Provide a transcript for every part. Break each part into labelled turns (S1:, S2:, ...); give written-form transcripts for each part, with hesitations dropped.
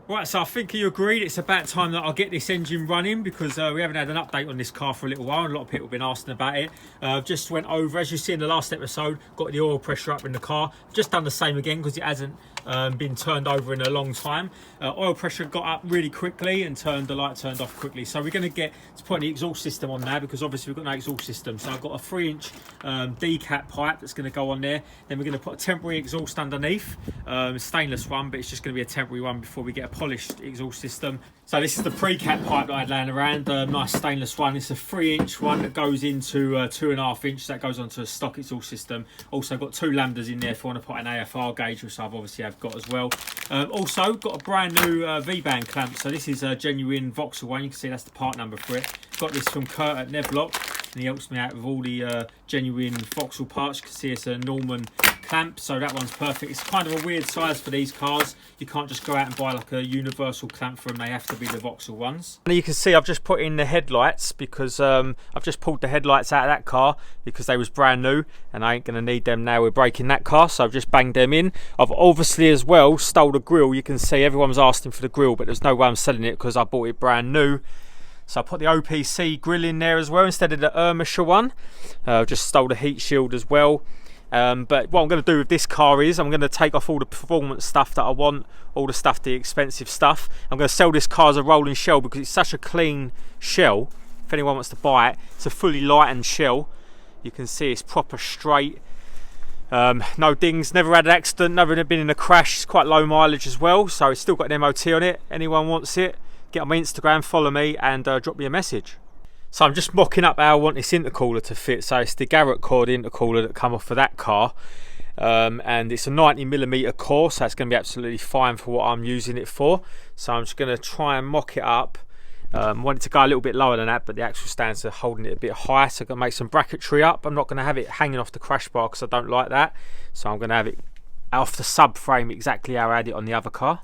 S1: Right, so I think you agreed it's about time that I get this engine running because we haven't had an update on this car for a little while. A lot of people have been asking about it. Just went over, as you see in the last episode, got the oil pressure up in the car. Just done the same again because it hasn't been turned over in a long time. Oil pressure got up really quickly and the light turned off quickly. So we're going to get to put the exhaust system on now because obviously we've got no exhaust system. So I've got a 3-inch D-cap pipe that's going to go on there. Then we're going to put a temporary exhaust underneath, stainless one, but it's just going to be a temporary one before we get a polished exhaust system. So this is the pre-cap pipe that I had laying around, nice stainless one. It's a 3-inch one that goes into 2.5 inch. That goes onto a stock exhaust system. Also got 2 lambdas in there if I want to put an AFR gauge, which I've obviously have got as well. Also got a brand new V-band clamp. So this is a genuine Vauxhall one. You can see that's the part number for it. Got this from Kurt at Nevlock, and he helps me out with all the genuine Vauxhall parts. You can see it's a Norman clamp, so that one's perfect. It's kind of a weird size for these cars. You can't just go out and buy like a universal clamp for them. They have to be the Vauxhall ones. And you can see I've just put in the headlights because I've just pulled the headlights out of that car because they was brand new and I ain't going to need them now we're breaking that car, so I've just banged them in. I've obviously as well stole the grille. You can see everyone was asking for the grille, but there's no way I'm selling it because I bought it brand new. So I put the OPC grill in there as well instead of the Ermischer one. Just stole the heat shield as well. But what I'm going to do with this car is I'm going to take off all the performance stuff that I want, all the expensive stuff. I'm going to sell this car as a rolling shell because it's such a clean shell. If anyone wants to buy it, it's a fully lightened shell. You can see it's proper straight. No dings, never had an accident, never been in a crash. It's quite low mileage as well, so it's still got an MOT on it. Anyone wants it, get on my Instagram, follow me and drop me a message. So I'm just mocking up how I want this intercooler to fit. So it's the Garrett cord intercooler that come off of that car, and it's a 90mm core, so it's going to be absolutely fine for what I'm using it for. So I'm just going to try and mock it up. Want it to go a little bit lower than that, but the axle stands are holding it a bit high, so I'm going to make some bracketry up. I'm not going to have it hanging off the crash bar because I don't like that, so I'm going to have it off the subframe exactly how I had it on the other car.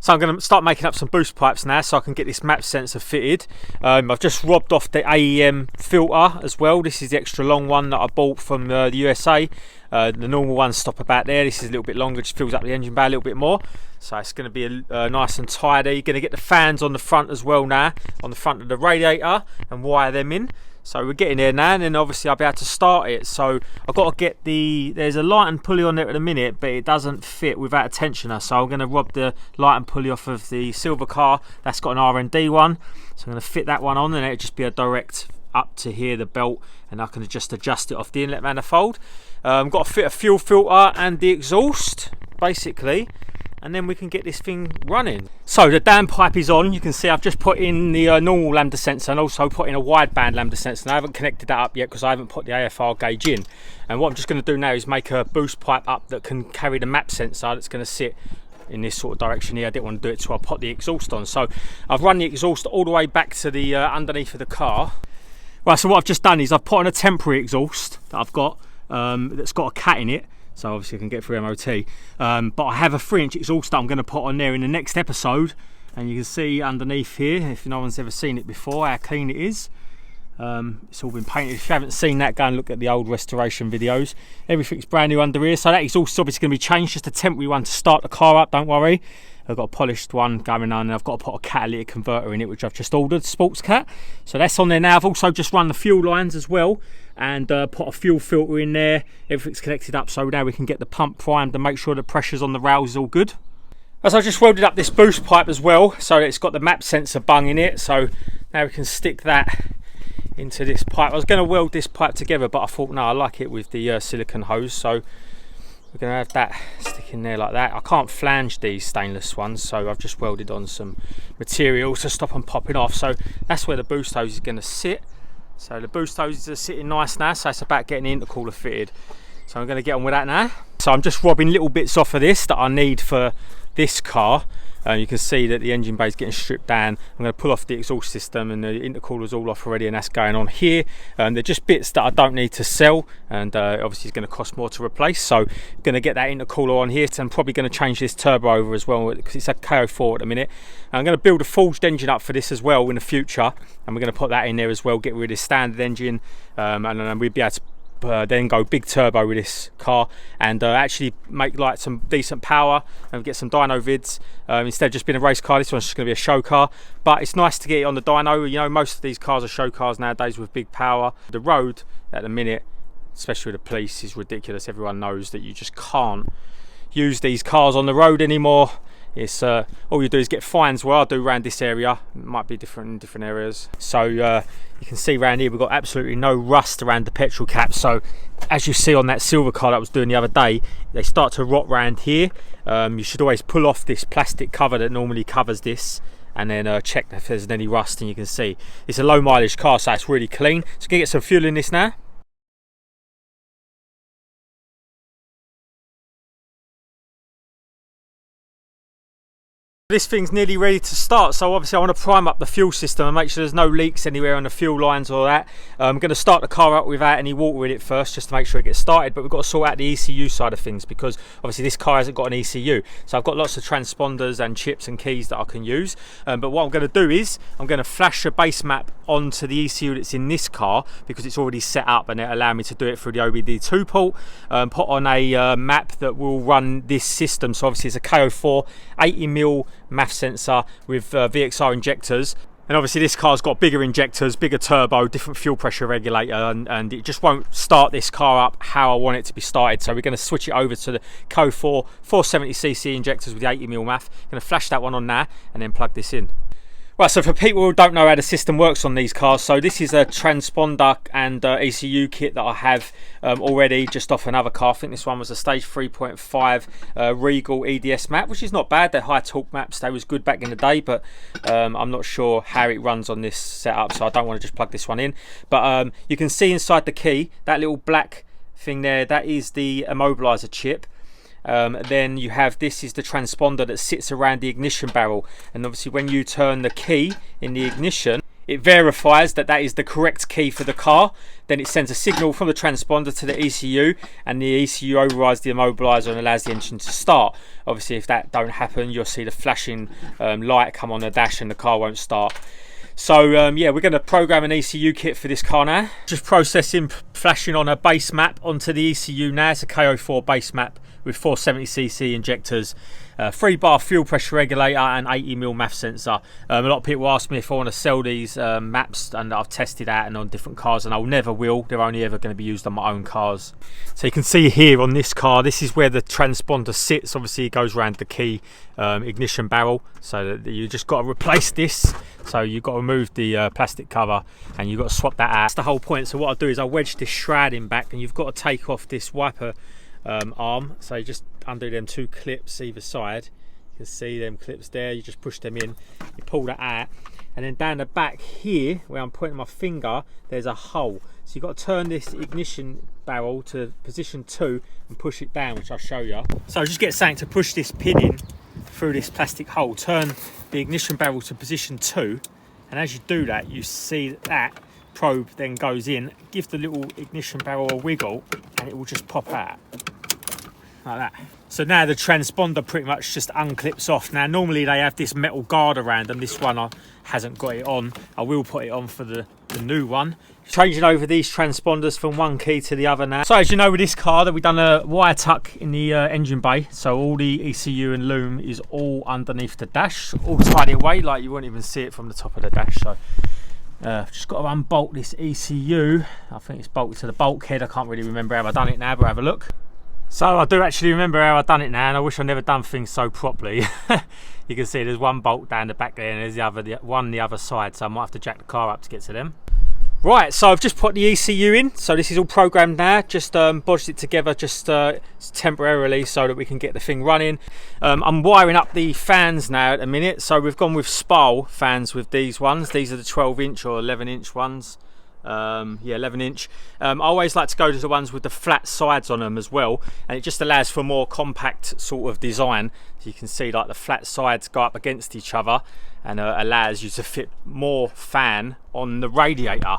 S1: So I'm going to start making up some boost pipes now so I can get this map sensor fitted. I've just robbed off the AEM filter as well. This is the extra long one that I bought from the USA. The normal ones stop about there. This is a little bit longer, just fills up the engine bay a little bit more. So it's going to be nice and tidy. Going to get the fans on the front as well now, on the front of the radiator, and wire them in. So we're getting there now, and then obviously I'll be able to start it. So I've got to get there's a light and pulley on there at the minute, but it doesn't fit without a tensioner. So I'm going to rob the light and pulley off of the silver car. That's got an R&D one. So I'm going to fit that one on, and it'll just be a direct up to here, the belt, and I can just adjust it off the inlet manifold. I've got to fit a fuel filter and the exhaust, basically. And then we can get this thing running. So the dam pipe is on. You can see I've just put in the normal lambda sensor and also put in a wideband lambda sensor. And I haven't connected that up yet because I haven't put the AFR gauge in. And what I'm just going to do now is make a boost pipe up that can carry the map sensor that's going to sit in this sort of direction here. I didn't want to do it so I put the exhaust on. So I've run the exhaust all the way back to the underneath of the car. Right, so what I've just done is I've put on a temporary exhaust that I've got that's got a cat in it. So obviously I can get through MOT, but I have a 3-inch exhaust that I'm going to put on there in the next episode, and you can see underneath here, if no one's ever seen it before, how clean it is. It's all been painted. If you haven't seen that, go and look at the old restoration videos. Everything's brand new under here, so that exhaust is obviously going to be changed, just a temporary one to start the car up, don't worry. I've got a polished one going on, and I've got to put a catalytic converter in it, which I've just ordered, Sports Cat. So that's on there now. I've also just run the fuel lines as well, and put a fuel filter in there. Everything's connected up, so now we can get the pump primed and make sure the pressure's on the rails is all good. As I just welded up this boost pipe as well, so it's got the map sensor bung in it, so now we can stick that into this pipe. I was going to weld this pipe together, but I thought no, I like it with the silicone hose, so we're going to have that stick in there like that. I can't flange these stainless ones, so I've just welded on some material to stop them popping off. So that's where the boost hose is going to sit. So the boost hoses are sitting nice now, so it's about getting the intercooler fitted. So I'm going to get on with that now. So I'm just robbing little bits off of this that I need for this car. You can see that the engine bay is getting stripped down. I'm going to pull off the exhaust system, and the intercooler's all off already, and that's going on here. They're just bits that I don't need to sell, and obviously it's going to cost more to replace. So I'm going to get that intercooler on here. So I'm probably going to change this turbo over as well because it's a KO4 at the minute. And I'm going to build a forged engine up for this as well in the future, and we're going to put that in there as well, get rid of the standard engine, and then we'll be able to then go big turbo with this car and actually make like some decent power and get some dyno vids instead of just being a race car. This one's just going to be a show car, but it's nice to get it on the dyno. You know, most of these cars are show cars nowadays with big power. The road at the minute, especially with the police, is ridiculous. Everyone knows that you just can't use these cars on the road anymore. It's all you do is get fines. Well, I do around this area. It might be different in different areas. So you can see around here we've got absolutely no rust around the petrol cap. So as you see on that silver car that I was doing the other day, they start to rot around here. You should always pull off this plastic cover that normally covers this, and then check if there's any rust. And you can see it's a low mileage car, so it's really clean. So we're gonna get some fuel in this now. This thing's nearly ready to start, so obviously I want to prime up the fuel system and make sure there's no leaks anywhere on the fuel lines or that. I'm going to start the car up without any water in it first, just to make sure it gets started, but we've got to sort out the ECU side of things, because obviously this car hasn't got an ECU. So I've got lots of transponders and chips and keys that I can use, but what I'm going to do is I'm going to flash a base map onto the ECU that's in this car, because it's already set up and it allows me to do it through the OBD2 port. Put on a map that will run this system. So obviously it's a KO4 80mm MAF sensor with VXR injectors, and obviously this car's got bigger injectors, bigger turbo, different fuel pressure regulator, and it just won't start this car up how I want it to be started. So we're going to switch it over to the KO4 470cc injectors with the 80mm MAF. Going to flash that one on now and then plug this in. Right, so for people who don't know how the system works on these cars, so this is a transponder and ECU kit that I have already just off another car. I think this one was a stage 3.5 Regal EDS map, which is not bad. They're high torque maps. They was good back in the day, but I'm not sure how it runs on this setup, so I don't want to just plug this one in. But you can see inside the key, that little black thing there, that is the Immobilizer chip. Then you have, this is the transponder that sits around the ignition barrel, and obviously when you turn the key in the ignition, it verifies that that is the correct key for the car. Then it sends a signal from the transponder to the ECU, and the ECU overrides the Immobilizer and allows the engine to start. Obviously if that don't happen, you'll see the flashing light come on the dash and the car won't start. So yeah, we're going to program an ECU kit for this car now. Just processing, flashing on a base map onto the ECU now. It's a KO4 base map with 470cc injectors, 3-bar fuel pressure regulator and 80mm MAF sensor. A lot of people ask me if I want to sell these maps, and I've tested out and on different cars, and I'll never will. They're only ever going to be used on my own cars. So you can see here on this car, this is where the transponder sits. Obviously it goes around the key ignition barrel, so that you just got to replace this. So you've got to remove the plastic cover and you've got to swap that out. That's the whole point. So what I'll do is I'll wedge this shrouding back, and you've got to take off this wiper arm. So you just undo them 2 clips either side. You can see them clips there. You just push them in, you pull that out, and then down the back here where I'm pointing my finger, there's a hole. So you've got to turn this ignition barrel to position 2 and push it down, which I'll show you. So just get something to push this pin in through this plastic hole, turn the ignition barrel to position 2, and as you do that, you see that probe then goes in. Give the little ignition barrel a wiggle and it will just pop out like that. So now the transponder pretty much just unclips off. Now normally they have this metal guard around, and this one hasn't got it on. I will put it on for the new one. Changing over these transponders from one key to the other now. So as you know, with this car, that we've done a wire tuck in the engine bay, so all the ECU and loom is all underneath the dash, all tidy away, like you won't even see it from the top of the dash. So just got to unbolt this ECU. I think it's bolted to the bulkhead. I can't really remember how I've done it now, but have a look. So I do actually remember how I've done it now, and I wish I'd never done things so properly. You can see there's one bolt down the back there, and there's one the other side, so I might have to jack the car up to get to them. Right, so I've just put the ECU in, so this is all programmed now. Just bodged it together just temporarily so that we can get the thing running. I'm wiring up the fans now at the minute, so we've gone with Spal fans with these ones. These are the 12-inch or 11-inch ones. Yeah, 11-inch. I always like to go to the ones with the flat sides on them as well, and it just allows for a more compact sort of design. So you can see like the flat sides go up against each other, and allows you to fit more fan on the radiator.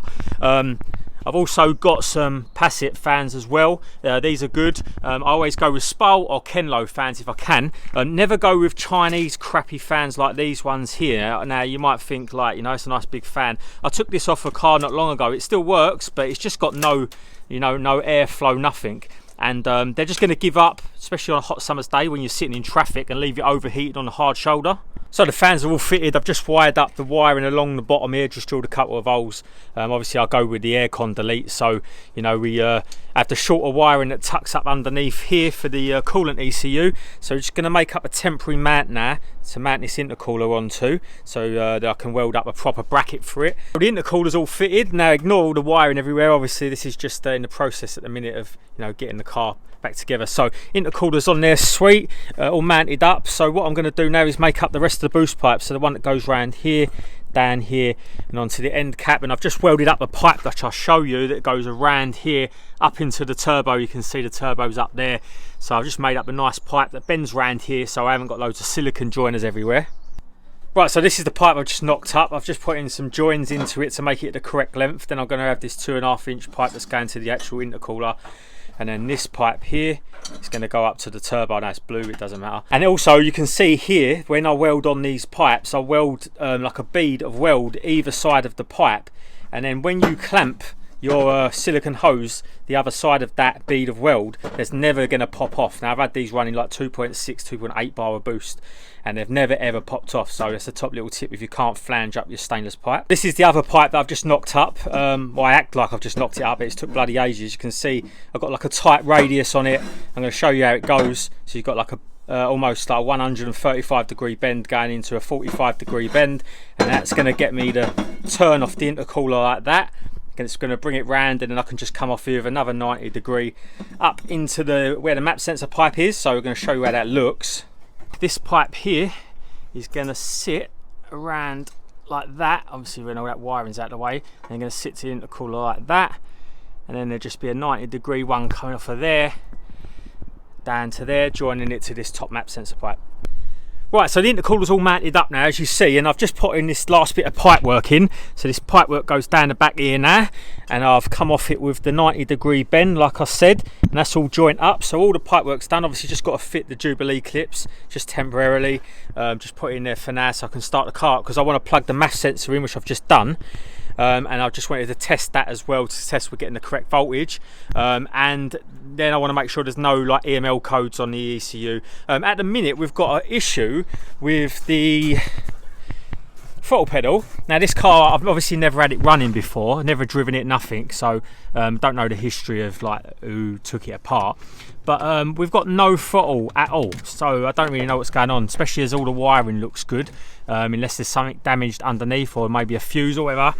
S1: I've also got some Pasit fans as well. These are good. I always go with Spal or Kenlo fans if I can. Never go with Chinese crappy fans like these ones here. Now you might think, like, you know, it's a nice big fan. I took this off a car not long ago. It still works, but it's just got no you know, no airflow, nothing. And they're just going to give up, especially on a hot summer's day when you're sitting in traffic, and leave it overheated on a hard shoulder. So the fans are all fitted. I've just wired up the wiring along the bottom here, just drilled a couple of holes. Obviously I'll go with the aircon delete, so you know we have the shorter wiring that tucks up underneath here for the coolant ECU. So we're just going to make up a temporary mount now to mount this intercooler onto, so that I can weld up a proper bracket for it. The intercooler's all fitted. Now ignore all the wiring everywhere. Obviously this is just in the process at the minute of, you know, getting the car back together. So intercooler's on there, sweet, all mounted up. So what I'm going to do now is make up the rest of the boost pipe, so the one that goes round here, down here, and onto the end cap. And I've just welded up a pipe that I'll show you that goes around here up into the turbo. You can see the turbo's up there, so I've just made up a nice pipe that bends round here, so I haven't got loads of silicone joiners everywhere. Right, so this is the pipe I've just knocked up. I've just put in some joins into it to make it the correct length. Then I'm going to have this 2.5 inch pipe that's going to the actual intercooler, and then this pipe here is going to go up to the turbo. Now it's blue, it doesn't matter. And also you can see here, when I weld on these pipes, I weld like a bead of weld either side of the pipe, and then when you clamp your silicone hose the other side of that bead of weld, there's never going to pop off. Now I've had these running like 2.6, 2.8 bar of boost, and they've never ever popped off. So that's a top little tip if you can't flange up your stainless pipe. This is the other pipe that I've just knocked up. Well, I act like I've just knocked it up, but it's took bloody ages. You can see I've got like a tight radius on it. I'm going to show you how it goes. So you've got like a almost like a 135 degree bend going into a 45 degree bend, and that's going to get me to turn off the intercooler like that. And it's going to bring it round, and then I can just come off here with another 90 degree up into the where the map sensor pipe is. So we're going to show you how that looks. This pipe here is going to sit around like that. Obviously when all that wiring's out of the way, and I'm going to sit to the intercooler like that, and then there'll just be a 90 degree one coming off of there down to there, joining it to this top map sensor pipe. Right, so the intercooler's all mounted up now, as you see, and I've just put in this last bit of pipe work in. So this pipe work goes down the back here now, and I've come off it with the 90 degree bend, like I said, and that's all joint up. So all the pipe work's done. Obviously just got to fit the Jubilee clips, just temporarily. Just put it in there for now so I can start the car, because I want to plug the mass sensor in, which I've just done. And I just wanted to test that as well, to test we're getting the correct voltage, and then I want to make sure there's no like EML codes on the ECU. At the minute we've got an issue with the throttle pedal. Now this car, I've obviously never had it running before, never driven it, nothing, so don't know the history of like who took it apart, but we've got no throttle at all, so I don't really know what's going on, especially as all the wiring looks good, unless there's something damaged underneath or maybe a fuse or whatever.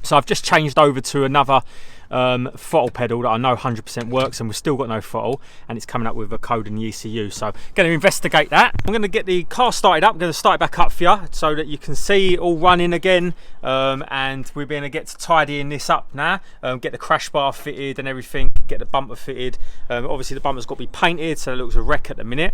S1: So I've just changed over to another throttle pedal that I know 100% works, and we've still got no throttle, and it's coming up with a code in the ECU, so going to investigate that. I'm going to get the car started up. I'm going to start it back up for you so that you can see it all running again, and we're going to get to tidying this up now, get the crash bar fitted and everything, get the bumper fitted. Obviously the bumper's got to be painted, so it looks a wreck at the minute.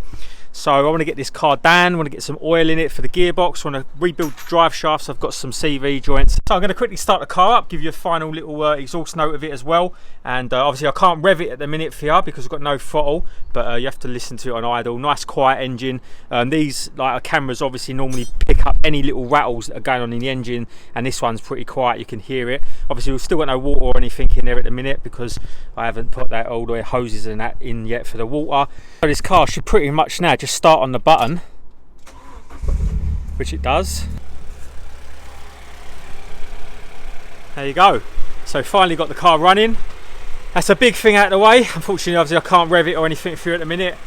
S1: So I want to get this car down, I want to get some oil in it for the gearbox, I want to rebuild the drive shafts. I've got some CV joints, so I'm going to quickly start the car up, give you a final little exhaust note of it as well. And obviously I can't rev it at the minute for you because I've got no throttle, but you have to listen to it on idle. Nice quiet engine. These like cameras obviously normally pick up any little rattles that are going on in the engine, and this one's pretty quiet, you can hear it. Obviously we've still got no water or anything in there at the minute because I haven't put that all the hoses and that in yet for the water. So this car should pretty much now just start on the button, which it does. There you go. So finally got the car running. That's a big thing out of the way. Unfortunately, obviously I can't rev it or anything for you at the minute.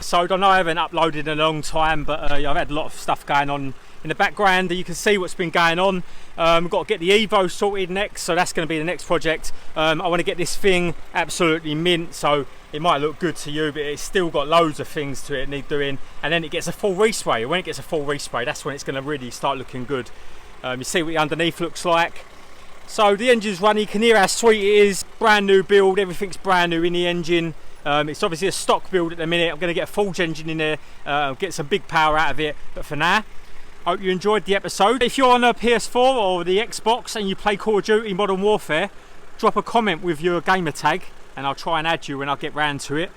S1: So I know I haven't uploaded in a long time, but I've had a lot of stuff going on in the background. You can see what's been going on. We've got to get the Evo sorted next, so that's going to be the next project. I want to get this thing absolutely mint, so it might look good to you, but it's still got loads of things to it need doing. And then it gets a full respray. When it gets a full respray, that's when it's going to really start looking good. You see what the underneath looks like. So the engine's running, you can hear how sweet it is, brand new build, everything's brand new in the engine. It's obviously a stock build at the minute. I'm going to get a Forge engine in there, get some big power out of it, but for now, I hope you enjoyed the episode. If you're on a PS4 or the Xbox and you play Call of Duty Modern Warfare, drop a comment with your gamer tag and I'll try and add you when I get round to it.